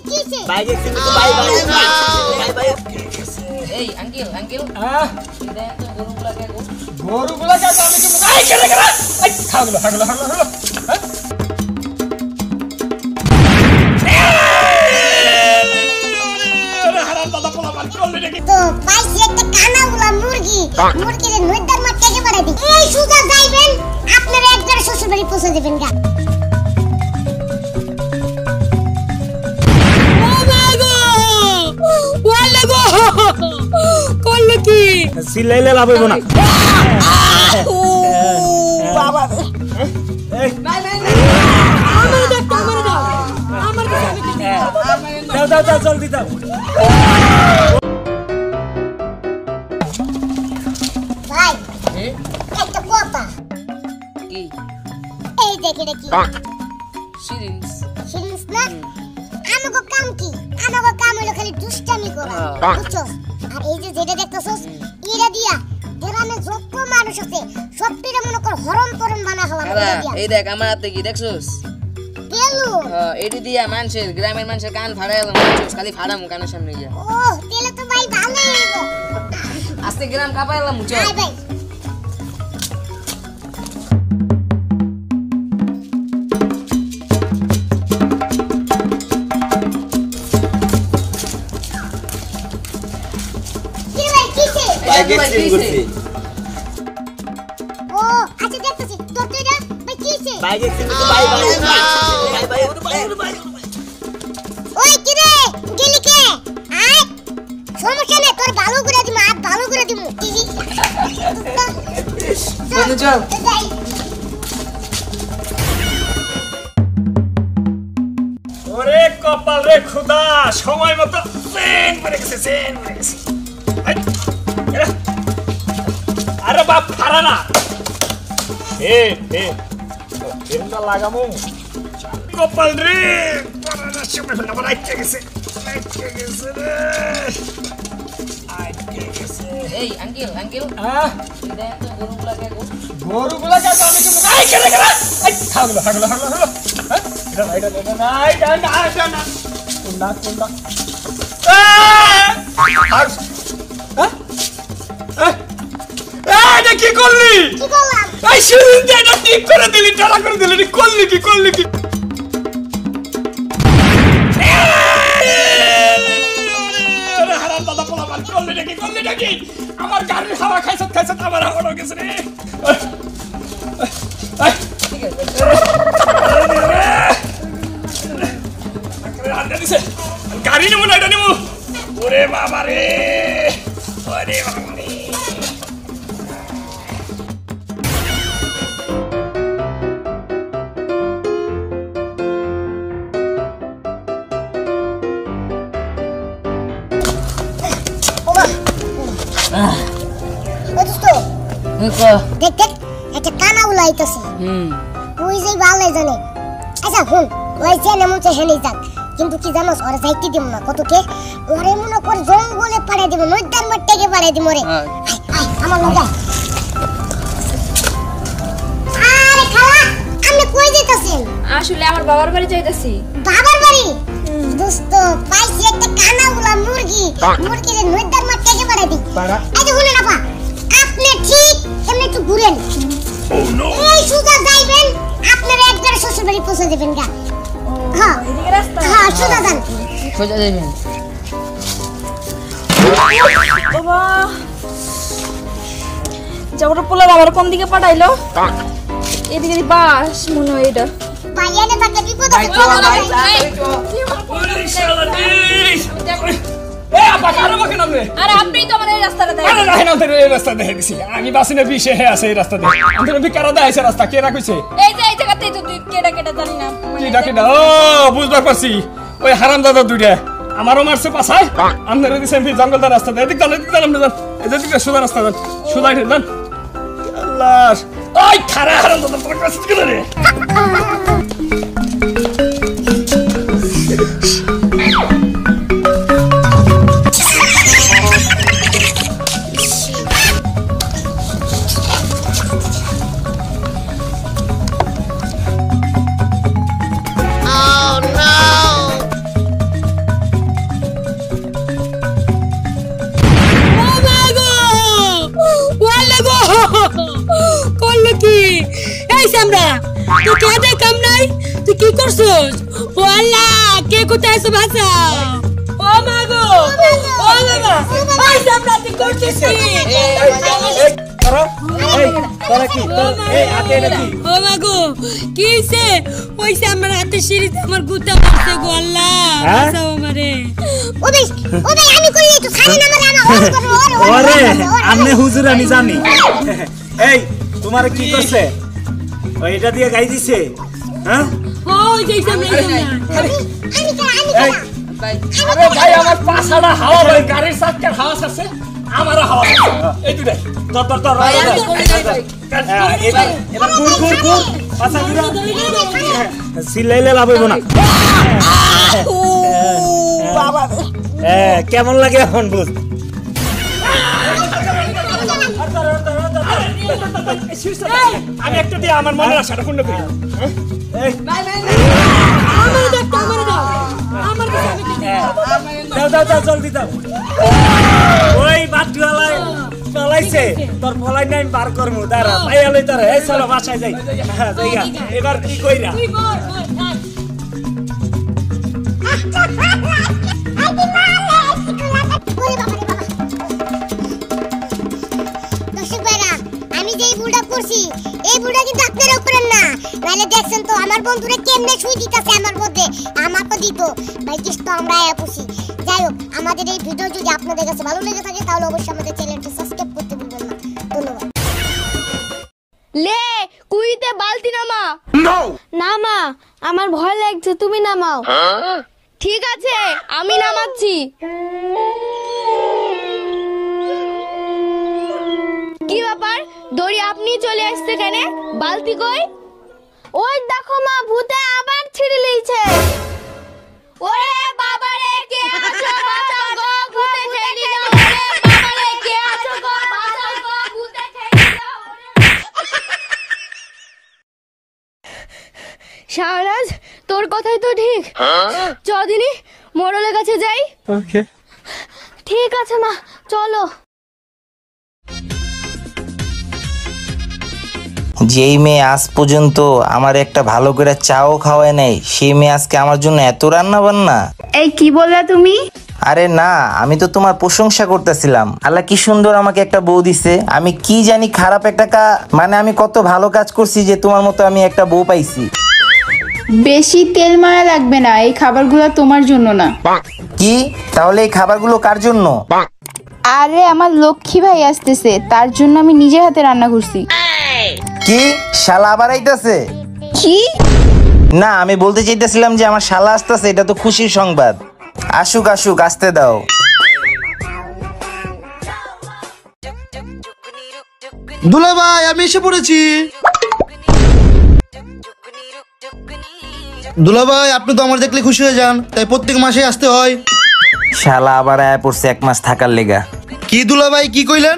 কিছে ভাই গেছে তো ভাই ভাই এই আঙ্কেল দেন তো গরুগুলা কে গো গরুগুলা কে আমি কি আই কেন আই হাগলো হারাম দাদা পোলা মার করলি নাকি তো পাইছি একটা কানাগুলা মুরগিরে নইদার মার থেকে বাড়াই দি এই সুজা যাইবেন আপনারা একবার শ্বশুর বাড়ি পৌঁছে দিবেন গা কি সিলাইলে লাভ হইব না বাবা এই নাই আমার দাও জলদি দাও ভাই একটা কথা কি এই দেখে দেখি সিরিঞ্জ না আমাগো কাম কি আমাগো কাম হলো খালি দুষ্টামি করা বুঝছো আর এই যে যেটা দেখতেছস ইরা দিয়া গ্রামে যত মানুষ আছে সবটিরে মনে কর হরম করন বানা হওয়া দিয়া এই দেখ আমার হাতে কি দেখছস তেলু এডি দিয়া মানুষের গ্রামের মানুষের কান ফাড়াইলাম খালি ফাড়ামু কানের সামনে গিয়া ও তেলে তো ভাই ভালো হইবো আস্তে গ্রাম কাপাইলাম চল আই ভাই ও আচ্ছা দেখতেছি তোর তুইরা ভাই কিছে ভাই গেছে তো ভাই ওই কি রে গেলি কে আয় সমস্যা নেই তোর ভালো করে দিমু আর ভালো করে দিমু বন্ধু চল ওরে কপাল রে খোদা সময় মতো সেন করে গেছে আরে বাপ ফারা না এরটা লাগামু কপাল রে পরানা সময় হলো আমার আইতে গেছে রে আইতে গেছে এই আঙ্কেল দেন তো গরুগুলা কে গো গরুগুলা কে আমি কি আই কেন আই হাগলো এটা না কোনটা এটা কি করলি কি করলাম এই শুরু দিয়ে এটা ঠিক করে দিলি টালা করে দিলি করলি কি হারাম দাদা পোলা মার করলি নাকি আমার গাড়ির হাওয়া খাইছত আমার হাওয়া গেছে রে ঠিক আছে গাড়ি নেবো না এটা নেবো ওরে বাবা রে দেখ একটা কানা উলাইতেছে ওই যে ভালো জানে আচ্ছা হুন ওই যে নেমন চে হেনে যাক কিন্তু কি জানোস ওরে যাইতে দিম না কতকে ওরে মনে কর জঙ্গলে পাড়াই দিব নইদার মধ্যে পাড়াই দিব রে আয় আমার লগা আরে খালা আপনি কই যাইতাছেন আসলে আমার বাবার বাড়ি যাইতাছি বাবার বাড়ি দোস্ত পাইছি একটা কানা উলা মুরগিরে নইদার মধ্যে পাড়াই দি এই যে হুনে আপা আপনি ঠিক এমনি একটু ঘুরেন এই সুজা যাইবেন আপনারা একবার শ্বশুর বাড়ি পৌঁছে দিবেন গা হ্যাঁ এদিকে রাস্তা সুজা যান সোজা যাবেন বাবা যাবর পোলা বাবার কোন দিকে পাঠাইলো এদিকে বাস মনে হয় এটা বাইয়ানে থাকলে বিপদ আছে আরে আপনি তো আমার এই রাস্তাটা আমি বাসিনে বিশে হে আছে এই রাস্তা দিয়ে আমি বিকারা দাইছে রাস্তা কে রাখছে এই যে এই জায়গাতেই তো তুই কেডা জানি না কি ও বুঝবার পারছি ওই হারামদাদা দুইটা আমারও মারছে পাছায় আপনারা দিছেন জঙ্গলদার রাস্তা দিয়ে এদিক জান আপনি যান এদিক সোজা রাস্তা যান সোজা যান আল্লাহ ওই খারা হারামদাদা তোর কাছে কি রে কোথায় আছো বাঁচাও ও মা গো ও বাবা ওই সামনে করতেছি ও মা গো কি হইছে ওইছে আমার হাতে সিঁড়িতে আমার গুতা পড়ছে গো আল্লাহ বাঁচাও আমারে ও ভাই আমি কই তো খাই না মানে আমার ওরে আমনে হুজুর আমি জানি এই তোমার কি করছে ওই এটা দিয়ে গাই দিছে হ্যাঁ ওই যে সামনে ভাই আরে ভাই আমার পাছাটা হাওয়া ভাই গাড়ির চাকার হাওয়া আছে আমারও হাওয়া আছে এই দুইটা তোর ভাই আমি করি নাই ভাই এবার গুড় পাছা গুড়া সিলাইলে লাভ হইব না বাবা কেমন লাগে এখন বুঝ আমি একটা দিয়ে আমার মনের আশাটা পূর্ণ করি ভাই আমারে দাও আমার কাছে আমি দাও জলদি দাও ওই বাটুয়ালাই পলাইছে তোর পলাই নাই বার করমু দাঁড়া পাইয়ালই তোর এই চলো বাসায় যাই যাইগা এবার কি কইরা তুই বল থাক দর্শক ভাইরা আমি যেই বুড়া করছি এই বুড়া কিন্তু আপনারাও করেন না নালে দেখছেন তো আমার বন্ধুরা কেমনে শুই দিতেছে আমার মধ্যে আমাকে দিত ভাই তো আমরা পুষি যাই হোক আমাদের এই ভিডিও যদি আপনাদের কাছে ভালো লেগে থাকে তাহলে অবশ্যই আমাদের চ্যানেলটি সাবস্ক্রাইব করতে ভুলবেন না ধন্যবাদ লে কুইতে বালতি নামা না মা আমার ভয় লাগছে তুমি নামাও ঠিক আছে আমি নামাচ্ছি কি ব্যাপার দড়ি আপনি চলে আসছে কেন বালতি কই ওই দেখো মা ভূতে আবার ছিড়ে লিয়েছে ওরে বাবা রে কে আছো বাঁচাও গো ভূতে ছেড়ে দাও ওরে বাবা রে কে আছো গো বাঁচাও গো ভূতে ছেড়ে দাও শাহরাজ তোর কথাই তো ঠিক চদিনী মোড়লের কাছে যাই ওকে ঠিক আছে মা চলো যেই মেয়ে আজ পর্যন্ত আমার একটা ভালো করে চাও খাওয়ায় নাই সেই মেয়ে আজকে আমার জন্য এত রান্না বান্না এই কি বললা তুমি আরে না আমি তো তোমার প্রশংসা করতেছিলাম আল্লাহ কি সুন্দর আমাকে একটা বউ দিছে আমি কি জানি খারাপ একটা মানে আমি কত ভালো কাজ করছি যে তোমার মতো আমি একটা বউ পাইছি বেশি তেল মারা লাগবে না এই খাবারগুলো তোমার জন্য না কি তাহলে এই খাবারগুলো কার জন্য আরে আমার লক্ষ্মী ভাই আসতেছে তার জন্য আমি নিজে হাতে রান্না করছি কি শালা আবার আইতাছে কি না আমি বলতে চাইতেছিলাম যে আমার শালা আসতেছে এটা তো খুশির সংবাদ আসুক আসতে দাও দুলা ভাই আমি এসে পড়েছি দুলা ভাই আপনি তো আমার দেখলে খুশি হয়ে যান তাই প্রত্যেক মাসে আসতে হয় শালা আবার আয়া পড়ছে 1 মাস থাকার লেগা কি দুলা ভাই কি কইলেন